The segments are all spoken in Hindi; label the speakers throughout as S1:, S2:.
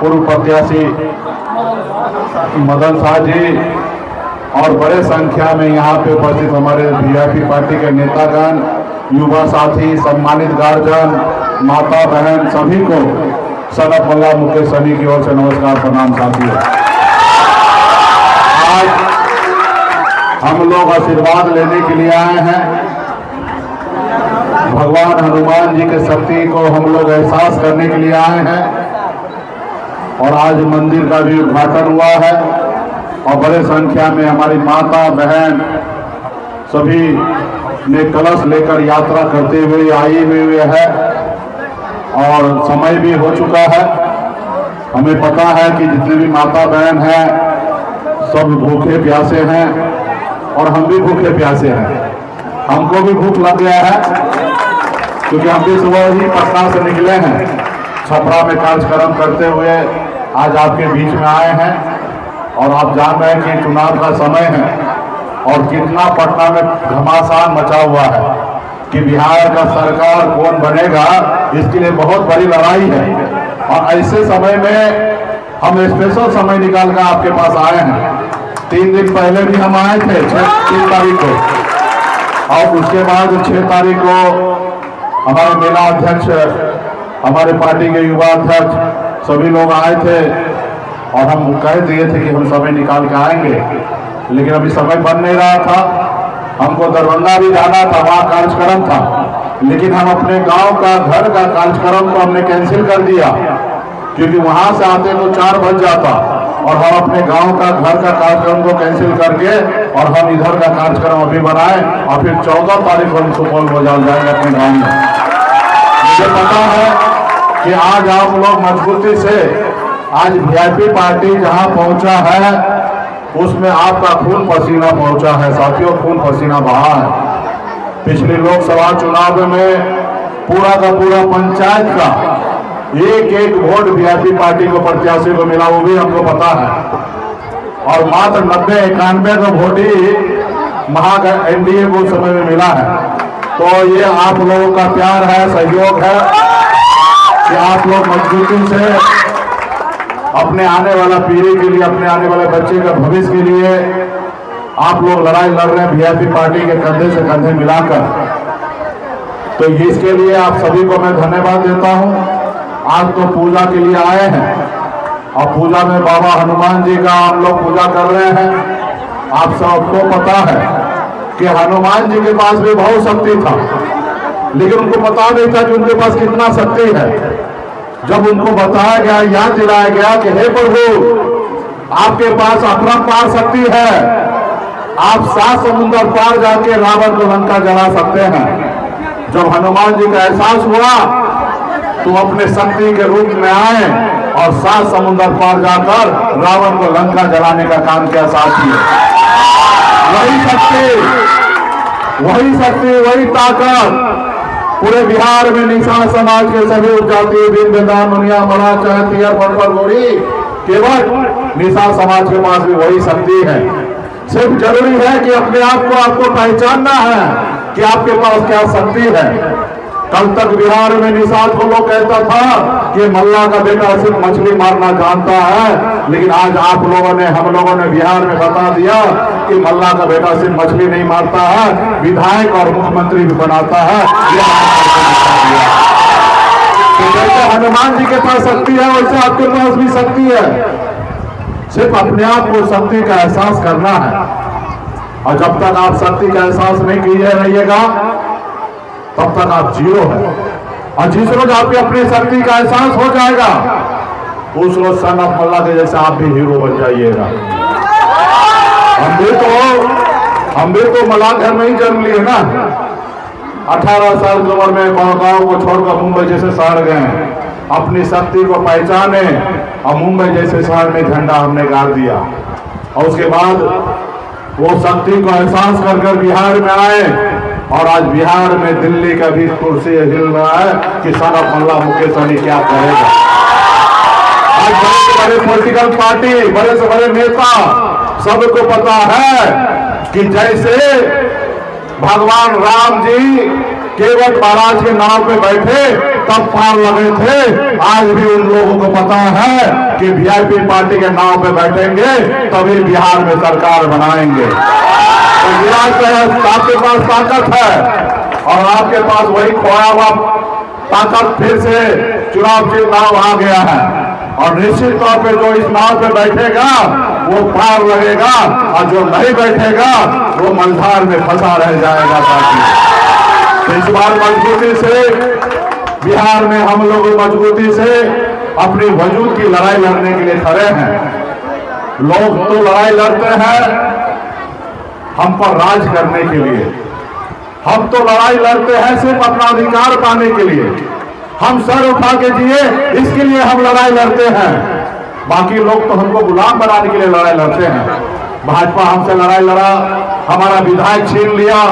S1: पूर्व प्रत्याशी मदन शाह जी और बड़े संख्या में यहाँ पे उपस्थित हमारे वीआईपी पार्टी के नेतागण, युवा साथी, सम्मानित गार्जियन, माता बहन, सभी को सनत मल्ला मुकेश सहनी की ओर से नमस्कार, प्रणाम साथियों। आज हम लोग आशीर्वाद लेने के लिए आए हैं। भगवान हनुमान जी के शक्ति को हम लोग एहसास करने के लिए आए हैं और आज मंदिर का भी उद्घाटन हुआ है और बड़े संख्या में हमारी माता बहन सभी ने कलश लेकर यात्रा करते हुए आई हुए है और समय भी हो चुका है। हमें पता है कि जितने भी माता बहन हैं सब भूखे प्यासे हैं और हम भी भूखे प्यासे हैं। हमको भी भूख लग गया है क्योंकि हम भी सुबह ही पटना से निकले हैं, छपरा में कार्यक्रम करते हुए आज आपके बीच में आए हैं और आप जान रहे हैं कि चुनाव का समय है और कितना पटना में घमासान मचा हुआ है कि बिहार का सरकार कौन बनेगा, इसके लिए बहुत बड़ी लड़ाई है। और ऐसे समय में हम स्पेशल समय निकाल कर आपके पास आए हैं। 3 दिन पहले भी हम आए थे 3 तारीख को और उसके बाद 6 तारीख को हमारे मेला अध्यक्ष, हमारे पार्टी के युवा अध्यक्ष सभी लोग आए थे और हम कह दिए थे कि हम समय निकाल के आएंगे, लेकिन अभी समय बन नहीं रहा था। हमको दरभंगा भी जाना था, वहाँ कार्यक्रम था, लेकिन हम अपने गांव का घर का कार्यक्रम को हमने कैंसिल कर दिया क्योंकि वहां से आते तो 4 बज जाता और हम अपने गांव का घर का कार्यक्रम को कैंसिल करके और हम इधर का कार्यक्रम अभी बनाए और फिर 14 तारीख को हम सुपौल बाजार जाएंगे अपने गाँव में। मुझे पता है कि आज आप लोग मजबूती से आज वीआईपी पार्टी जहां पहुंचा है उसमें आपका खून पसीना पहुंचा है साथियों, खून पसीना बहा है। पिछले लोकसभा चुनाव में पूरा का पूरा पंचायत का एक वोट वीआईपी पार्टी को प्रत्याशी को मिला, वो भी हमको पता है। और मात्र 90-91 का वोट ही एनडीए को उस समय में मिला है। तो ये आप लोगों का प्यार है, सहयोग है कि आप लोग मजबूती से अपने आने वाला पीढ़ी के लिए, अपने आने वाले बच्चे के भविष्य के लिए आप लोग लड़ाई लड़ रहे हैं वीआईपी पार्टी के कंधे से कंधे मिलाकर। तो इसके लिए आप सभी को मैं धन्यवाद देता हूं। आज तो पूजा के लिए आए हैं और पूजा में बाबा हनुमान जी का हम लोग पूजा कर रहे हैं। आप सबको पता है कि हनुमान जी के पास भी बहुत शक्ति था, लेकिन उनको पता नहीं था कि उनके पास कितना शक्ति है। जब उनको बताया गया, याद दिलाया गया कि हे प्रभु, आपके पास अपरंपार शक्ति है, आप 7 समुद्र पार जाके रावण को लंका जला सकते हैं। जब हनुमान जी का एहसास हुआ तो अपने शक्ति के रूप में आए और 7 समुद्र पार जाकर रावण को लंका जलाने का काम किया साथियों। वही ताकत पूरे बिहार में निषाद समाज के सभी उपजाति, दिन बेदान, मुनिया, मरा, चाहतिया, बड़बड़, गोरी, केवल निषाद समाज के पास भी वही शक्ति है। सिर्फ जरूरी है कि अपने आप को आपको पहचानना है कि आपके पास क्या शक्ति है। कल तक बिहार में निषाद को लोग कहता था कि मल्ला का बेटा सिर्फ मछली मारना जानता है, लेकिन आज आप लोगों ने, हम लोगों ने बिहार में बता दिया कि मल्ला का बेटा सिर्फ मछली नहीं मारता है, विधायक और मुख्यमंत्री भी बनाता है। तो जैसे हनुमान जी के पास शक्ति है वैसे आपके पास भी शक्ति है। सिर्फ अपने आप को शक्ति का एहसास करना है और जब तक आप शक्ति का एहसास नहीं किए रहिएगा तब तक आप जीरो है। और जिस रोज आपकी अपनी शक्ति का एहसास हो जाएगा उस रोज सन ऑफ मल्ला के जैसे आप भी हीरो बन जाइएगा। हम भी तो मल्ला घर में ही जन्म लिए ना। 18 साल की उम्र में गाँव को छोड़कर मुंबई जैसे शहर गए, अपनी शक्ति को पहचाने और मुंबई जैसे शहर में झंडा हमने गाड़ दिया और उसके बाद वो शक्ति को एहसास कर बिहार में आए और आज बिहार में दिल्ली का भी कुर्सी हिल रहा है कि सन ऑफ मल्ला मुकेश सहनी क्या करेगा। आज बड़े से बड़े पॉलिटिकल पार्टी, बड़े से बड़े नेता सबको पता है कि जैसे भगवान राम जी केवट महाराज के नाव पे बैठे तब पार लगे थे। आज भी उन लोगों को पता है कि वीआईपी पार्टी के नाव पे बैठेंगे तभी बिहार में सरकार बनाएंगे। तो बिहार में आपके पास ताकत है और आपके पास वही खोया हुआ ताकत फिर से चुनाव नाव आ गया है और निश्चित तौर पे जो इस नाव पे बैठेगा वो पार लगेगा और जो नहीं बैठेगा वो मझधार में फंसा रह जाएगा। साथी, इस बार मजबूती से बिहार में हम लोग मजबूती से अपनी वजूद की लड़ाई लड़ने के लिए खड़े हैं। लोग तो लड़ाई लड़ते हैं हम पर राज करने के लिए, हम तो लड़ाई लड़ते हैं सिर्फ अपना अधिकार पाने के लिए, हम सर उठा के जिए इसके लिए हम लड़ाई लड़ते हैं। बाकी लोग तो हमको गुलाम बनाने के लिए लड़ाई लड़ते हैं। भाजपा हमसे लड़ाई लड़ा, हमारा विधायक छीन लिया,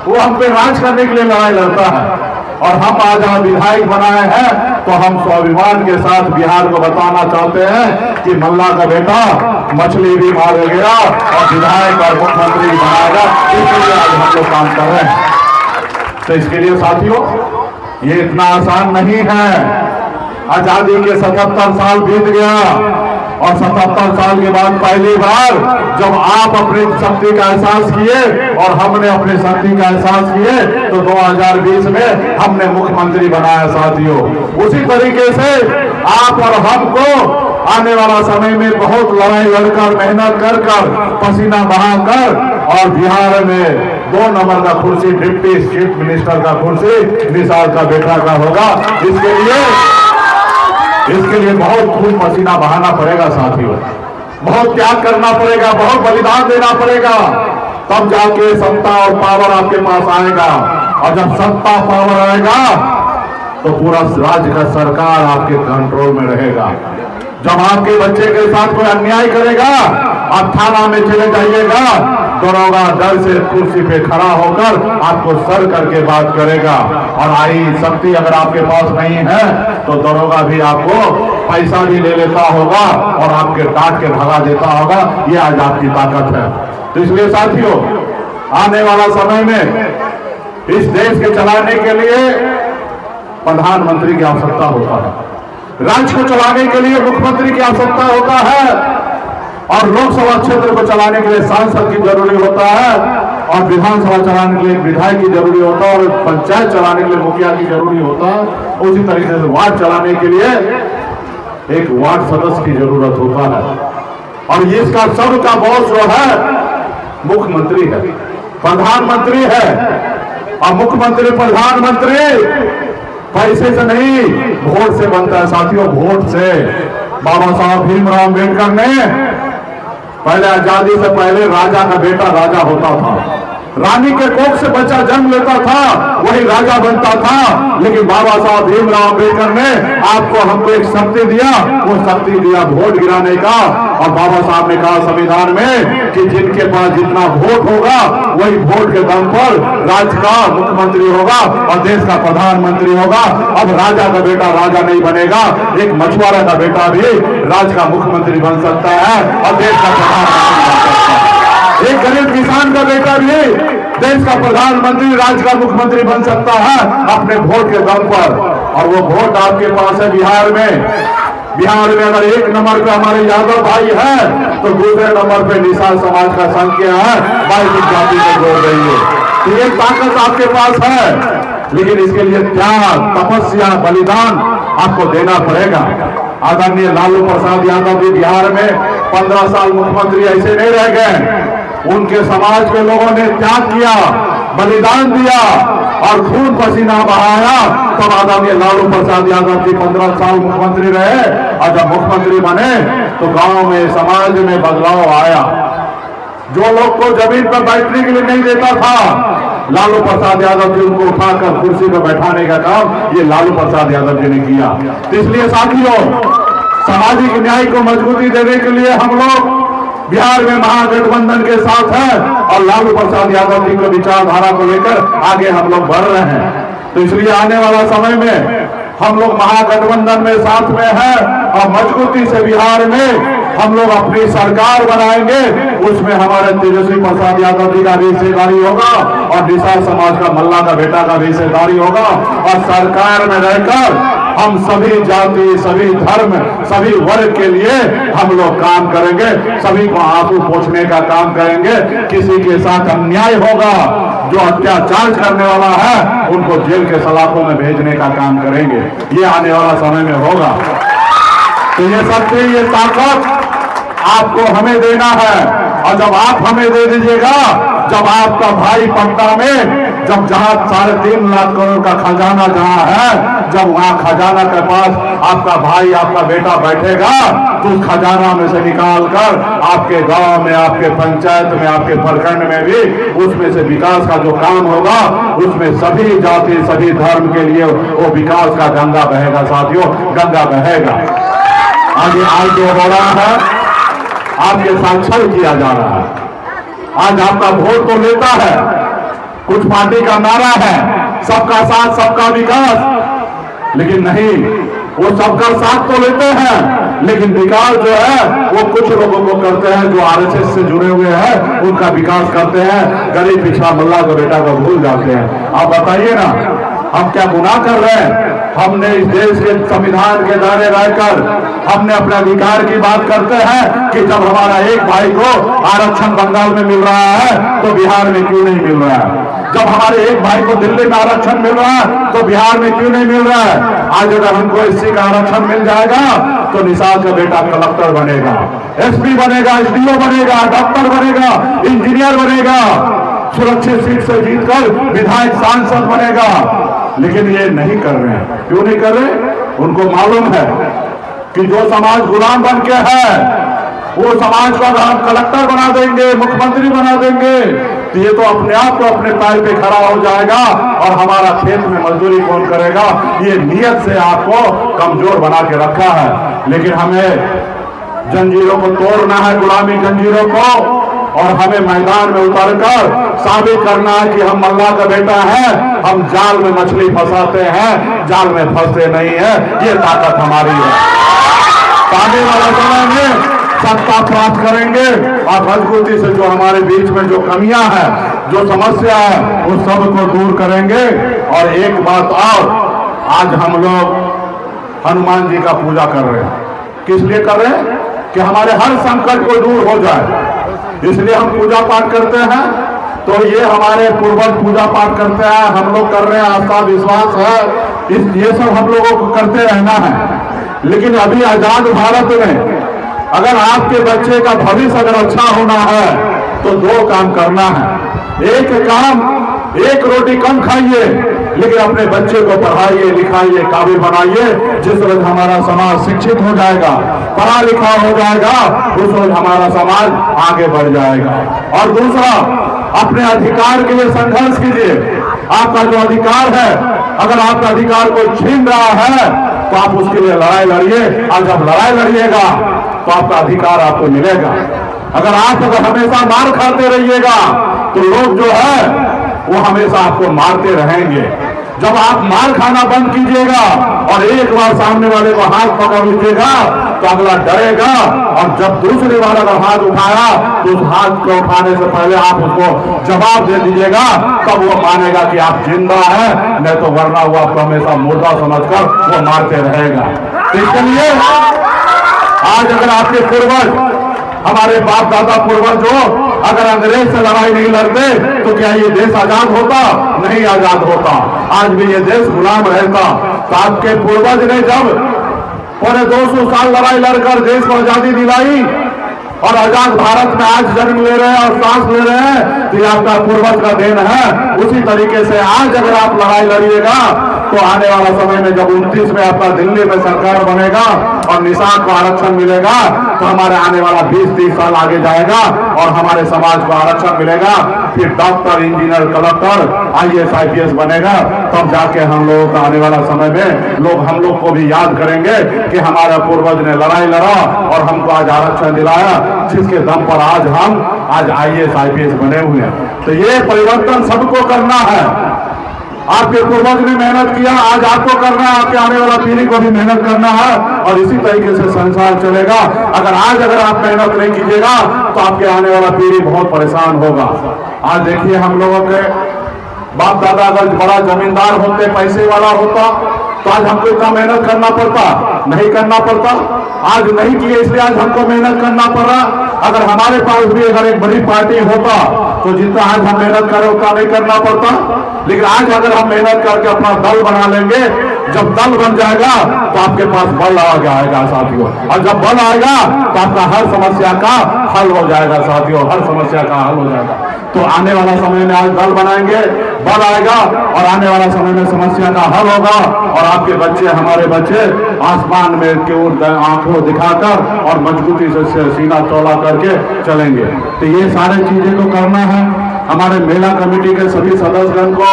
S1: वो हम पे राज करने के लिए लड़ाई लड़ता है। और हम आज यहाँ विधायक बनाए हैं तो हम स्वाभिमान के साथ बिहार को बताना चाहते हैं कि मल्ला का बेटा मछली भी मार गया और विधायक और मुख्यमंत्री भी बनाएगा। इसके लिए आज हम लोग काम कर रहे हैं। तो इसके लिए साथियों ये इतना आसान नहीं है। आजादी के 77 साल बीत गया और 77 साल के बाद पहली बार जब आप अपनी शक्ति का एहसास किए और हमने अपनी शक्ति का एहसास किए तो 2020 में हमने मुख्यमंत्री बनाया। साथियों, उसी तरीके से आप और हमको आने वाला समय में बहुत लड़ाई लड़कर मेहनत कर कर पसीना बहाकर और बिहार में 2 नंबर का कुर्सी डिप्टी चीफ मिनिस्टर का कुर्सी निषाद का बेटा का होगा। इसके लिए बहुत खून पसीना बहाना पड़ेगा। साथियों, बहुत त्याग करना पड़ेगा, बहुत बलिदान देना पड़ेगा, तब जाके सत्ता और पावर आपके पास आएगा। और जब सत्ता पावर आएगा तो पूरा राज्य का सरकार आपके कंट्रोल में रहेगा। जब आपके बच्चे के साथ कोई अन्याय करेगा आप थाना में चले जाइएगा, दरोगा डर से कुर्सी पे खड़ा होकर आपको सर करके बात करेगा। और आई शक्ति अगर आपके पास नहीं है तो दरोगा भी आपको पैसा भी ले लेता होगा और आपके डांट के भगा देता होगा। ये आज आपकी ताकत है। तो इसलिए साथियों, आने वाला समय में इस देश के चलाने के लिए प्रधानमंत्री की आवश्यकता होता है, राज्य को चलाने के लिए मुख्यमंत्री की आवश्यकता होता है और लोकसभा क्षेत्र को चलाने के लिए सांसद की जरूरी होता है और विधानसभा चलाने के लिए विधायक की जरूरी होता है और पंचायत चलाने के लिए मुखिया की जरूरी होता है। उसी तरीके से वार्ड चलाने के लिए एक वार्ड सदस्य की जरूरत होता है। और इसका सबका बॉस जो है मुख्यमंत्री है, प्रधानमंत्री है। और मुख्यमंत्री प्रधानमंत्री पैसे से नहीं वोट से बनता है। साथियों, वोट से बाबा साहब भीमराव अम्बेडकर ने पहले आजादी से पहले राजा का बेटा राजा होता था, रानी के कोख से बच्चा जन्म लेता था वही राजा बनता था। लेकिन बाबा साहब भीमराव अम्बेडकर ने आपको हमको एक शक्ति दिया, वो शक्ति दिया वोट गिराने का। और बाबा साहब ने कहा संविधान में कि जिनके पास जितना वोट होगा वही वोट के दम पर राज्य का मुख्यमंत्री होगा और देश का प्रधानमंत्री होगा। अब राजा का बेटा राजा नहीं बनेगा, एक मछुआरा का बेटा भी राज्य का मुख्यमंत्री बन सकता है और देश का प्रधानमंत्री बन सकता है। एक गरीब किसान का बेटा भी देश का प्रधानमंत्री राज्य का मुख्यमंत्री बन सकता है अपने वोट के दम पर। और वो वोट आपके पास है बिहार में। बिहार में अगर 1 नंबर पे हमारे यादव भाई है तो दूसरे नंबर पे निषाद समाज का संख्या है 22 जाति में जोड़ रही है। तो ये ताकत आपके पास है, लेकिन इसके लिए त्याग, तपस्या, बलिदान आपको देना पड़ेगा। आदरणीय लालू प्रसाद यादव भी बिहार में 15 साल मुख्यमंत्री ऐसे नहीं रह गए। उनके समाज के लोगों ने त्याग किया, बलिदान दिया और खून पसीना बहाया। तब आदरणीय लालू प्रसाद यादव जी 15 साल मुख्यमंत्री रहे और जब मुख्यमंत्री बने तो गांव में, समाज में बदलाव आया। जो लोग को जमीन पर बैठने के लिए नहीं देता था, लालू प्रसाद यादव जी उनको उठाकर कुर्सी पर बैठाने का काम ये लालू प्रसाद यादव जी ने किया। तो इसलिए साथियों, सामाजिक न्याय को मजबूती देने के लिए हम लोग बिहार में महागठबंधन के साथ है और लालू प्रसाद यादव जी की विचारधारा को लेकर आगे हम लोग बढ़ रहे हैं। तो इसलिए आने वाला समय में हम लोग महागठबंधन में साथ में है और मजबूती से बिहार में हम लोग अपनी सरकार बनाएंगे, उसमें हमारे तेजस्वी प्रसाद यादव जी का भी हिस्सेदारी होगा और निषाद समाज का मल्ला का बेटा का भी हिस्सेदारी होगा। और सरकार में रहकर हम सभी जाति, सभी धर्म, सभी वर्ग के लिए हम लोग काम करेंगे, सभी को आंसू पोंछने का काम करेंगे। किसी के साथ अन्याय होगा, जो अत्याचार करने वाला है उनको जेल के सलाखों में भेजने का काम करेंगे। ये आने वाला समय में होगा। तो ये शक्ति, ये ताकत आपको हमें देना है। और जब आप हमें दे दीजिएगा, जब आपका भाई पटना में, जब जहां 3.5 लाख करोड़ का खजाना जहां है, जब वहां खजाना के पास आपका भाई, आपका बेटा बैठेगा, तो उस खजाना में से निकाल कर आपके गांव में, आपके पंचायत में, आपके प्रखंड में भी उसमें से विकास का जो काम होगा, उसमें सभी जाति, सभी धर्म के लिए वो विकास का गंगा बहेगा। साथियों, गंगा बहेगा। आज जो हो रहा है, आपके साथ छल किया जा रहा है। आज आपका वोट तो लेता है, कुछ पार्टी का नारा है सबका साथ सबका विकास, लेकिन नहीं, वो सबका साथ तो लेते हैं, लेकिन विकास जो है वो कुछ लोगों को करते हैं जो आरएसएस से जुड़े हुए हैं, उनका विकास करते हैं। गरीब पिछड़ा मल्ला का बेटा को भूल जाते हैं। आप बताइए ना, हम क्या गुनाह कर रहे हैं? हमने इस देश के संविधान के दायरे रहकर हमने अपने अधिकार की बात करते हैं कि जब हमारा एक भाई को आरक्षण बंगाल में मिल रहा है तो बिहार में क्यों नहीं मिल रहा है? जब हमारे एक भाई को दिल्ली में आरक्षण मिल रहा है तो बिहार में क्यों नहीं मिल रहा है? आज अगर हमको एससी का आरक्षण मिल जाएगा तो निषाद का बेटा कलेक्टर बनेगा, एसपी बनेगा, एसडीओ बनेगा, डॉक्टर बनेगा, इंजीनियर बनेगा, सुरक्षित सीट से जीतकर विधायक, सांसद बनेगा। लेकिन ये नहीं कर रहे हैं। क्यों नहीं कर रहे? उनको मालूम है कि जो समाज गुलाम बन के है, वो समाज को अगर हम कलेक्टर बना देंगे, मुख्यमंत्री बना देंगे, तो ये तो अपने आप को अपने पैर पे खड़ा हो जाएगा और हमारा खेत में मजदूरी कौन करेगा? ये नियत से आपको कमजोर बना के रखा है। लेकिन हमें जंजीरों को तोड़ना है, गुलामी जंजीरों को, और हमें मैदान में उतरकर साबित करना है कि हम मल्ला का बेटा है, हम जाल में मछली फंसाते हैं, जाल में फंसते नहीं है। ये ताकत हमारी है। आने वाला समय में सत्ता प्राप्त करेंगे और मजबूती से जो हमारे बीच में जो कमियां हैं, जो समस्या है, उस सब को दूर करेंगे। और एक बात और, आज हम लोग हनुमान जी का पूजा कर रहे हैं। किस लिए कर रहे हैं? कि हमारे हर संकट को दूर हो जाए, इसलिए हम पूजा पाठ करते हैं। तो ये हमारे पूर्वज पूजा पाठ करते हैं, हम लोग कर रहे हैं, आस्था विश्वास है, ये सब हम लोगों को करते रहना है। लेकिन अभी आजाद भारत में अगर आपके बच्चे का भविष्य अगर अच्छा होना है तो 2 काम करना है। एक काम, 1 रोटी कम खाइए, लेकिन अपने बच्चे को पढ़ाइए, लिखाइए, काबिल बनाइए। जिस रोज हमारा समाज शिक्षित हो जाएगा, पढ़ा लिखा हो जाएगा, उस रोज हमारा समाज आगे बढ़ जाएगा। और दूसरा, अपने अधिकार के लिए संघर्ष कीजिए। आपका जो अधिकार है, अगर आपका अधिकार कोई छीन रहा है तो आप उसके लिए लड़ाई लड़िए, और जब लड़ाई लड़िएगा तो आपका अधिकार आपको मिलेगा। अगर हमेशा मार खाते रहिएगा तो लोग जो है वो हमेशा आपको मारते रहेंगे। जब आप मार खाना बंद कीजिएगा और एक बार सामने वाले को हाथ पकड़ लीजिएगा तो अगला डरेगा, और जब दूसरे वाला का हाथ उठाया तो उस हाथ को उठाने से पहले आप उसको जवाब दे दीजिएगा, तब वो मानेगा कि आप जिंदा हैं, नहीं तो वरना वो आपको हमेशा मुर्दा समझकर वो मारते रहेगा। इसके लिए आज अगर आपके पूर्वज, हमारे बाप दादा पूर्वज जो अगर अंग्रेज से लड़ाई नहीं लड़ते तो क्या ये देश आजाद होता? नहीं आजाद होता। आज भी ये देश गुलाम रहता। तो आपके पूर्वज ने जब पूरे 200 साल लड़ाई लड़कर देश को आजादी दिलाई और आजाद भारत में आज जन्म ले रहे हैं और सांस ले रहे हैं, तो ये आपका पूर्वज का देन है। उसी तरीके से आज अगर आप लड़ाई लड़िएगा तो आने वाला समय में जब 29 में आपका दिल्ली में सरकार बनेगा और निषाद को आरक्षण मिलेगा, तो हमारे आने वाला 20-30 साल आगे जाएगा और हमारे समाज को आरक्षण मिलेगा। फिर doctor, engineer, collector, IAS, IPS बनेगा। तब जाके हम लोगों का आने वाला समय में लोग हम लोग को भी याद करेंगे कि हमारा पूर्वज ने लड़ाई लड़ा और हमको आज आरक्षण दिलाया, जिसके दम पर आज IAS, IPS बने हुए हैं। तो ये परिवर्तन सबको करना है। आपके पूर्वज ने मेहनत किया, आज आपको करना है, आपके आने वाला पीढ़ी को भी मेहनत करना है और इसी तरीके से संसार चलेगा। अगर आप मेहनत नहीं कीजिएगा तो आपके आने वाला पीढ़ी बहुत परेशान होगा। आज देखिए हम लोगों के बाप दादा अगर बड़ा जमींदार होते, पैसे वाला होता, तो आज हमको इतना मेहनत करना पड़ता? नहीं करना पड़ता। आज नहीं किए इसलिए आज हमको मेहनत करना पड़ रहा। अगर हमारे पास भी अगर एक बड़ी पार्टी होता तो जितना आज हम मेहनत करें उतना नहीं करना पड़ता। लेकिन आज अगर हम मेहनत करके अपना दल बना लेंगे, जब दल बन जाएगा तो आपके पास बल आ जाएगा साथियों, और जब बल आएगा तो आपका हर समस्या का हल हो जाएगा साथियों, हर समस्या का हल हो जाएगा। तो आने वाला समय में आज दल बनाएंगे, बल आएगा और आने वाला समय में समस्या का हल होगा और आपके बच्चे, हमारे बच्चे आसमान में की ओर आंखों दिखाकर और मजबूती से सीना चौड़ा करके चलेंगे। तो ये सारी चीजें तो करना है। हमारे मेला कमेटी के सभी सदस्यगण को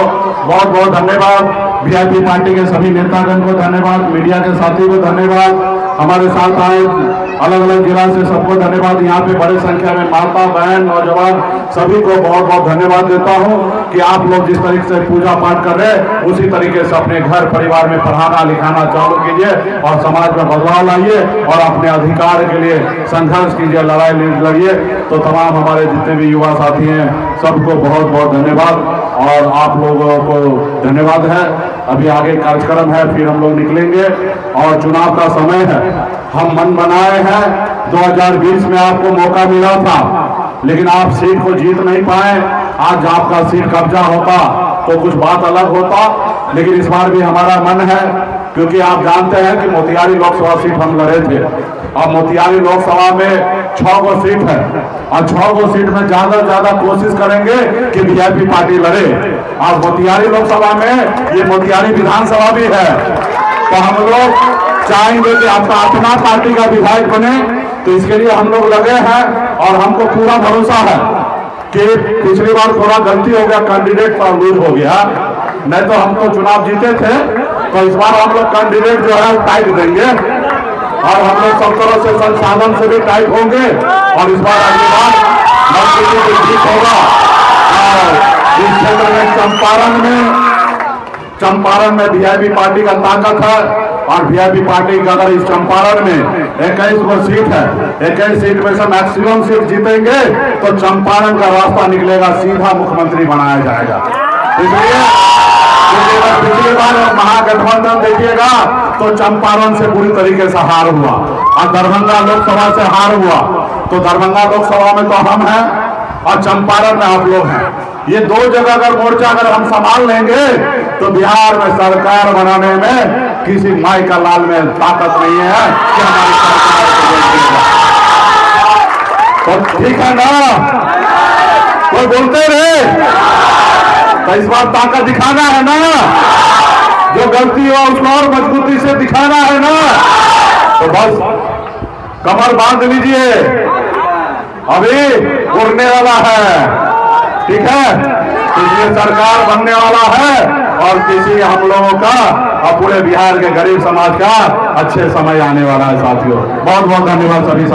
S1: बहुत बहुत धन्यवाद, वीआईपी पार्टी के सभी नेतागण को धन्यवाद, मीडिया के साथी को धन्यवाद, हमारे साथ आए अलग अलग जिला से सबको धन्यवाद। यहाँ पे बड़ी संख्या में माता बहन नौजवान सभी को बहुत बहुत धन्यवाद देता हूँ कि आप लोग जिस तरीके से पूजा पाठ कर रहे हैं उसी तरीके से अपने घर परिवार में पढ़ाना लिखाना चालू कीजिए और समाज में बदलाव लाइए और अपने अधिकार के लिए संघर्ष कीजिए, लड़ाई लड़िए। तो तमाम हमारे जितने भी युवा साथी हैं सबको बहुत बहुत धन्यवाद और आप लोगों को धन्यवाद है। अभी आगे कार्यक्रम है, फिर हम लोग निकलेंगे और चुनाव का समय है। हम मन बनाए हैं, 2020 में आपको मौका मिला था लेकिन आप सीट को जीत नहीं पाए। आज आपका सीट कब्जा होता तो कुछ बात अलग होता, लेकिन इस बार भी हमारा मन है, क्योंकि आप जानते हैं कि मोतिहारी लोकसभा सीट हम लड़े थे। अब मोतिहारी लोकसभा में 6 गो सीट है और 6 गो सीट में ज्यादा से ज्यादा कोशिश करेंगे कि वीआईपी पार्टी लड़े। आज मोतिहारी लोकसभा में ये मोतिहारी विधानसभा भी है, तो हम लोग चाहेंगे कि आपका अपना पार्टी का विधायक बने। तो इसके लिए हम लोग लगे हैं और हमको पूरा भरोसा है कि पिछली बार थोड़ा गलती हो गया, कैंडिडेट पर लूज हो गया, नहीं तो हम तो चुनाव जीते थे। तो इस बार हम लोग कैंडिडेट जो है टाइट देंगे और हम लोग सब तरह से संसाधन से भी टाइट होंगे और इस बार अगली बार मजबूती जीत होगा। और इस क्षेत्र में चंपारण में वीआईपी पार्टी का ताकत है और वीआईपी पार्टी का अगर इस चंपारण में 21 गो सीट है, 21 सीट में से मैक्सिमम सीट जीतेंगे तो चंपारण का रास्ता निकलेगा, सीधा मुख्यमंत्री बनाया जाएगा। इसलिए पिछली बार महागठबंधन देखिएगा तो चंपारण से पूरी तरीके से हार हुआ और दरभंगा लोकसभा से हार हुआ। तो दरभंगा लोकसभा में तो हम हैं और चंपारण में आप लोग हैं। ये 2 जगह अगर मोर्चा अगर हम संभाल लेंगे तो बिहार में सरकार बनाने में किसी माई का लाल में ताकत नहीं है कि हमारी सरकार तो ठीक है ना, कोई बोलते रहे तो इस बार ताकत दिखाना है ना, जो गलती हो उसको और मजबूती से दिखाना है ना। तो बस कमर बांध लीजिए, अभी उड़ने वाला है, ठीक है। इसलिए सरकार बनने वाला है और किसी हम लोगों का और पूरे बिहार के गरीब समाज का अच्छे समय आने वाला है साथियों। बहुत बहुत धन्यवाद सभी।